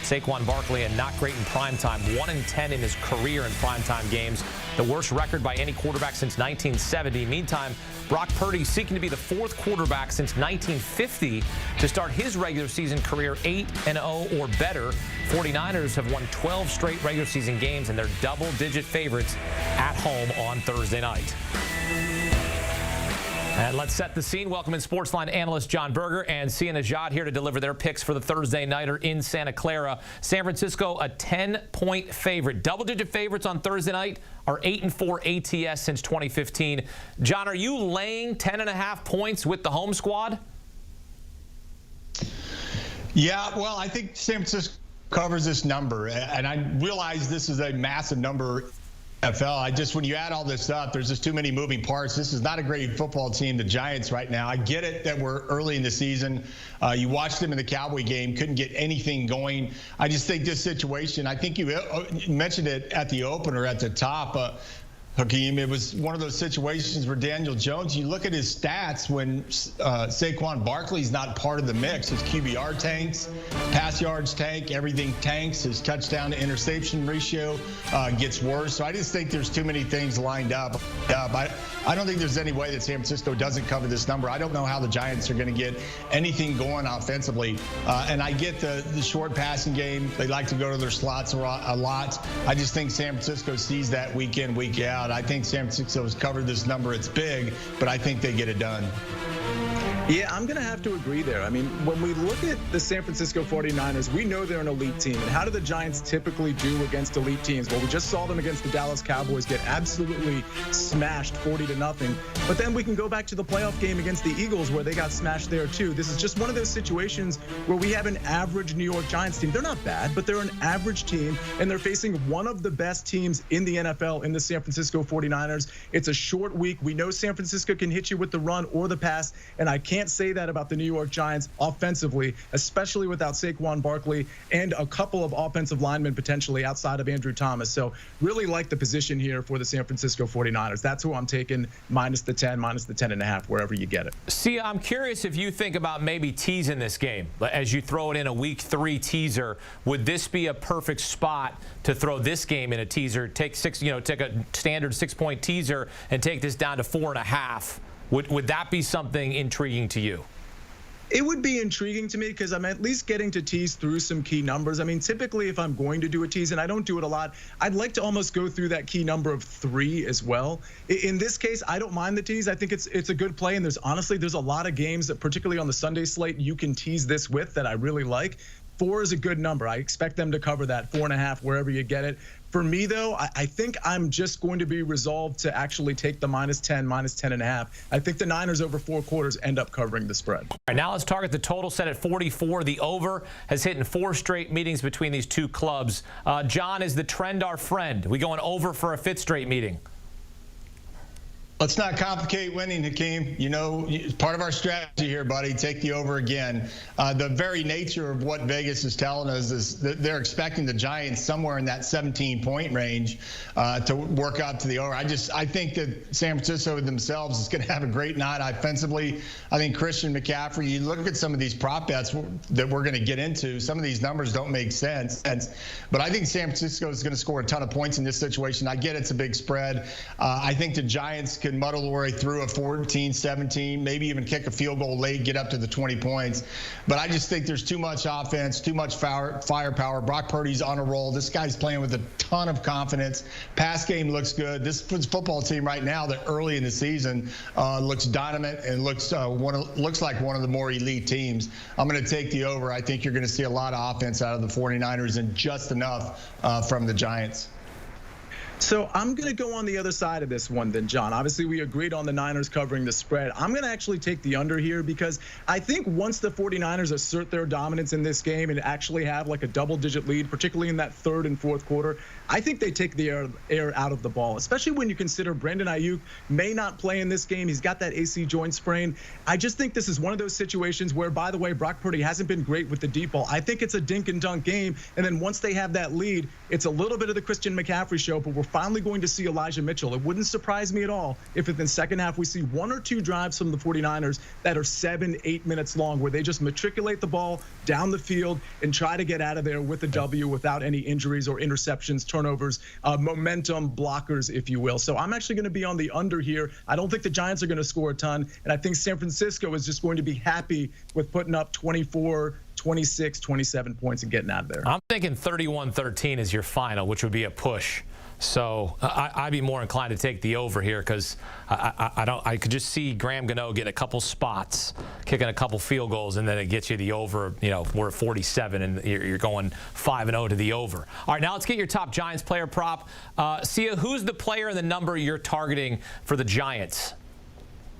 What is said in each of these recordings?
Saquon Barkley, and not great in primetime. 1-10 in his career in primetime games. The worst record by any quarterback since 1970. Meantime, Brock Purdy seeking to be the fourth quarterback since 1950 to start his regular season career 8-0 or better. 49ers have won 12 straight regular season games, and they're double-digit favorites at home on Thursday night. And let's set the scene. Welcome in Sportsline analyst John Berger and Sia Najad here to deliver their picks for the Thursday Nighter in Santa Clara. San Francisco, a 10-point favorite. Double-digit favorites on Thursday night are 8-4 ATS since 2015. John, are you laying 10.5 points with the home squad? Yeah, well, I think San Francisco covers this number, and I realize this is a massive number. NFL. When you add all this up, there's just too many moving parts. This is not a great football team, the Giants, right now. I get it that we're early in the season. You watched them in the Cowboy game, couldn't get anything going. I just think this situation, I think you mentioned it at the opener at the top, Hakeem, it was one of those situations where Daniel Jones, you look at his stats when Saquon Barkley's not part of the mix. His QBR tanks, pass yards tank, everything tanks. His touchdown to interception ratio gets worse. So I just think there's too many things lined up. I don't think there's any way that San Francisco doesn't cover this number. I don't know how the Giants are going to get anything going offensively. And I get the short passing game. They like to go to their slots a lot. I just think San Francisco sees that week in, week out. I think San Francisco has covered this number. It's big, but I think they get it done. Yeah, I'm going to have to agree there. I mean, when we look at the San Francisco 49ers, we know they're an elite team. And how do the Giants typically do against elite teams? Well, we just saw them against the Dallas Cowboys get absolutely smashed 40-0. But then we can go back to the playoff game against the Eagles where they got smashed there too. This is just one of those situations where we have an average New York Giants team. They're not bad, but they're an average team, and they're facing one of the best teams in the NFL in the San Francisco 49ers. It's a short week. We know San Francisco can hit you with the run or the pass, and I can't say that about the New York Giants offensively, especially without Saquon Barkley and a couple of offensive linemen potentially outside of Andrew Thomas. So really like the position here for the San Francisco 49ers. That's who I'm taking, minus the 10, minus the 10.5, wherever you get it. See, I'm curious if you think about maybe teasing this game. As you throw it in a week 3 teaser, would this be a perfect spot to throw this game in a teaser, take a standard 6-point teaser and take this down to 4.5? Would that be something intriguing to you? It would be intriguing to me because I'm at least getting to tease through some key numbers. I mean, typically if I'm going to do a tease, and I don't do it a lot, I'd like to almost go through that key number of 3 as well. In this case, I don't mind the tease. I think it's a good play, and there's a lot of games that, particularly on the Sunday slate, you can tease this with that I really like. 4 is a good number. I expect them to cover that 4.5 wherever you get it. For me, though, I think I'm just going to be resolved to actually take the minus 10, minus 10.5. I think the Niners over 4 quarters end up covering the spread. All right, now let's target the total set at 44. The over has hit in 4 straight meetings between these two clubs. John, is the trend our friend? We going over for a 5th straight meeting? Let's not complicate winning, Hakeem. You know, part of our strategy here, buddy, take the over again. The very nature of what Vegas is telling us is that they're expecting the Giants somewhere in that 17-point range to work out to the over. I think that San Francisco themselves is going to have a great night offensively. I think Christian McCaffrey, you look at some of these prop bets that we're going to get into, some of these numbers don't make sense. But I think San Francisco is going to score a ton of points in this situation. I get it's a big spread. I think the Giants can muddle their way through a 14-17, maybe even kick a field goal late, get up to the 20 points. But I just think there's too much offense, too much firepower. Brock Purdy's on a roll. This guy's playing with a ton of confidence. Pass game looks good. This football team right now that early in the season looks dynamite and looks like one of the more elite teams. I'm going to take the over. I think you're going to see a lot of offense out of the 49ers and just enough from the Giants. So I'm going to go on the other side of this one then, John. Obviously, we agreed on the Niners covering the spread. I'm going to actually take the under here because I think once the 49ers assert their dominance in this game and actually have like a double-digit lead, particularly in that 3rd and 4th quarter, I think they take the air out of the ball, especially when you consider Brandon Ayuk may not play in this game. He's got that AC joint sprain. I just think this is one of those situations where, by the way, Brock Purdy hasn't been great with the deep ball. I think it's a dink and dunk game, and then once they have that lead, it's a little bit of the Christian McCaffrey show, but we're finally going to see Elijah Mitchell. It wouldn't surprise me at all if in the second half we see 1 or 2 drives from the 49ers that are 7-8 minutes long, where they just matriculate the ball down the field and try to get out of there with a W without any injuries or interceptions, turnovers, momentum blockers, if you will. So I'm actually going to be on the under here. I don't think the Giants are going to score a ton, and I think San Francisco is just going to be happy with putting up 24, 26, 27 points and getting out of there. I'm thinking 31-13 is your final, which would be a push. So I'd be more inclined to take the over here because I could just see Graham Gano get a couple spots, kicking a couple field goals, and then it gets you the over. You know, we're at 47, and you're going 5-0 to the over. All right, now let's get your top Giants player prop. Sia, who's the player and the number you're targeting for the Giants?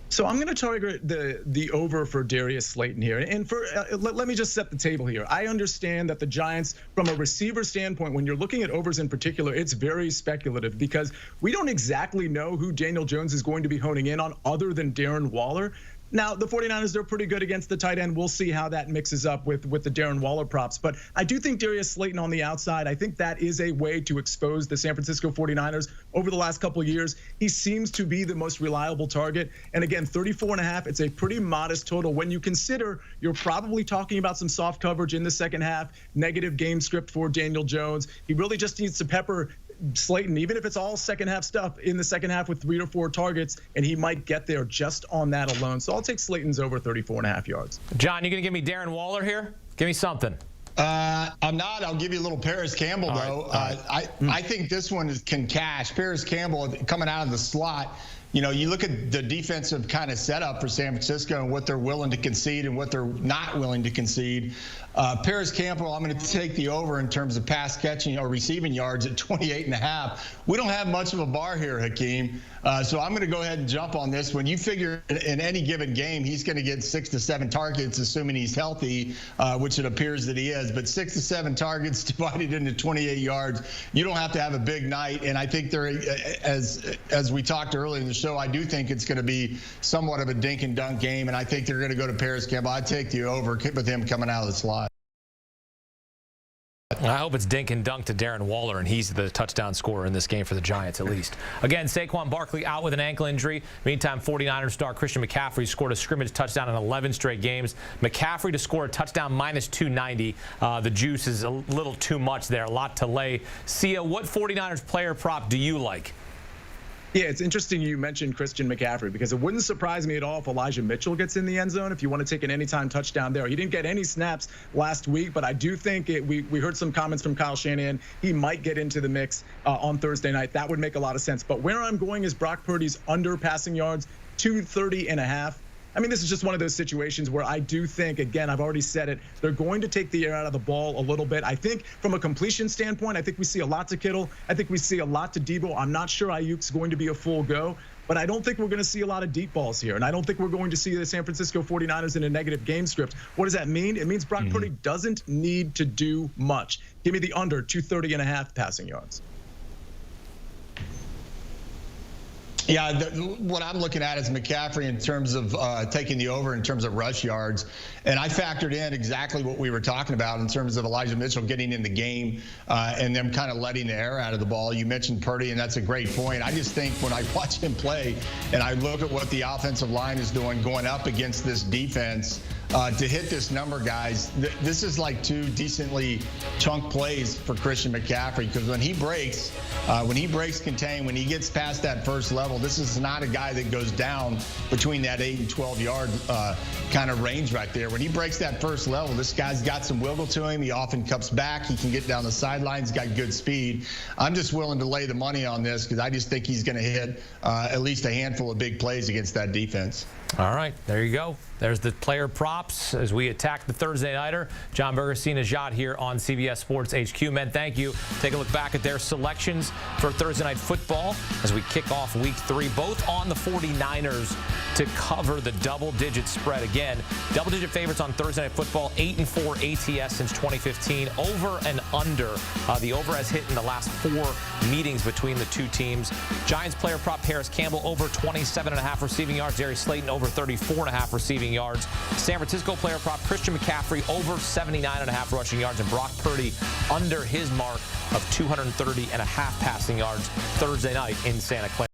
So I'm going to target the over for Darius Slayton here. And for let me just set the table here. I understand that the Giants, from a receiver standpoint, when you're looking at overs in particular, it's very speculative because we don't exactly know who Daniel Jones is going to be honing in on other than Darren Waller. Now, the 49ers, they're pretty good against the tight end. We'll see how that mixes up with the Darren Waller props. But I do think Darius Slayton on the outside, I think that is a way to expose the San Francisco 49ers over the last couple of years. He seems to be the most reliable target. And again, 34.5, it's a pretty modest total. When you consider you're probably talking about some soft coverage in the second half, negative game script for Daniel Jones. He really just needs to pepper Slayton, even if it's all second half stuff, in the second half with 3 or 4 targets, and he might get there just on that alone. So I'll take Slayton's over 34.5 yards. John, you going to give me Darren Waller here? Give me something. I'm not. I'll give you a little Paris Campbell, though. I think this one can cash. Paris Campbell coming out of the slot. You know, you look at the defensive kind of setup for San Francisco and what they're willing to concede and what they're not willing to concede. Paris Campbell, I'm going to take the over in terms of pass catching or receiving yards at 28.5. We don't have much of a bar here, Hakeem. So I'm going to go ahead and jump on this one. You figure in any given game, he's going to get 6 to 7 targets, assuming he's healthy, which it appears that he is. But 6 to 7 targets divided into 28 yards, you don't have to have a big night. And I think there, as we talked earlier in the show, I do think it's going to be somewhat of a dink and dunk game. And I think they're going to go to Paris Campbell. I'd take the over with him coming out of the slot. I hope it's dink and dunk to Darren Waller, and he's the touchdown scorer in this game for the Giants, at least. Again, Saquon Barkley out with an ankle injury. Meantime, 49ers star Christian McCaffrey scored a scrimmage touchdown in 11 straight games. McCaffrey to score a touchdown minus 290. The juice is a little too much there, a lot to lay. Sia, what 49ers player prop do you like? Yeah, it's interesting you mentioned Christian McCaffrey because it wouldn't surprise me at all if Elijah Mitchell gets in the end zone if you want to take an anytime touchdown there. He didn't get any snaps last week, but I do think we heard some comments from Kyle Shanahan. He might get into the mix on Thursday night. That would make a lot of sense. But where I'm going is Brock Purdy's under passing yards, 230.5. I mean, this is just one of those situations where I do think, again, I've already said it, they're going to take the air out of the ball a little bit. I think from a completion standpoint, I think we see a lot to Kittle. I think we see a lot to Debo. I'm not sure Ayuk's going to be a full go, but I don't think we're going to see a lot of deep balls here. And I don't think we're going to see the San Francisco 49ers in a negative game script. What does that mean? It means Brock Purdy doesn't need to do much. Give me the under 230.5 passing yards. Yeah, what I'm looking at is McCaffrey in terms of taking the over in terms of rush yards. And I factored in exactly what we were talking about in terms of Elijah Mitchell getting in the game and them kind of letting the air out of the ball. You mentioned Purdy, and that's a great point. I just think when I watch him play and I look at what the offensive line is doing going up against this defense, to hit this number, guys, this is like 2 decently chunk plays for Christian McCaffrey because when he breaks contain, when he gets past that first level, this is not a guy that goes down between that 8 and 12 yard kind of range right there. When he breaks that first level, this guy's got some wiggle to him. He often comes back. He can get down the sidelines, got good speed. I'm just willing to lay the money on this because I just think he's going to hit at least a handful of big plays against that defense. All right, there you go. There's the player props as we attack the Thursday Nighter. John Berger, Najat here on CBS Sports HQ. Men, thank you. Take a look back at their selections for Thursday Night Football as we kick off Week 3, both on the 49ers to cover the double-digit spread. Again, double-digit favorites on Thursday Night Football, 8-4 ATS since 2015. Over and under. The over has hit in the last 4 meetings between the two teams. Giants player prop Paris Campbell over 27.5 receiving yards. Darius Slayton over 34.5 receiving receiving yards. San Francisco player prop Christian McCaffrey over 79.5 rushing yards, and Brock Purdy under his mark of 230.5 passing yards Thursday night in Santa Clara.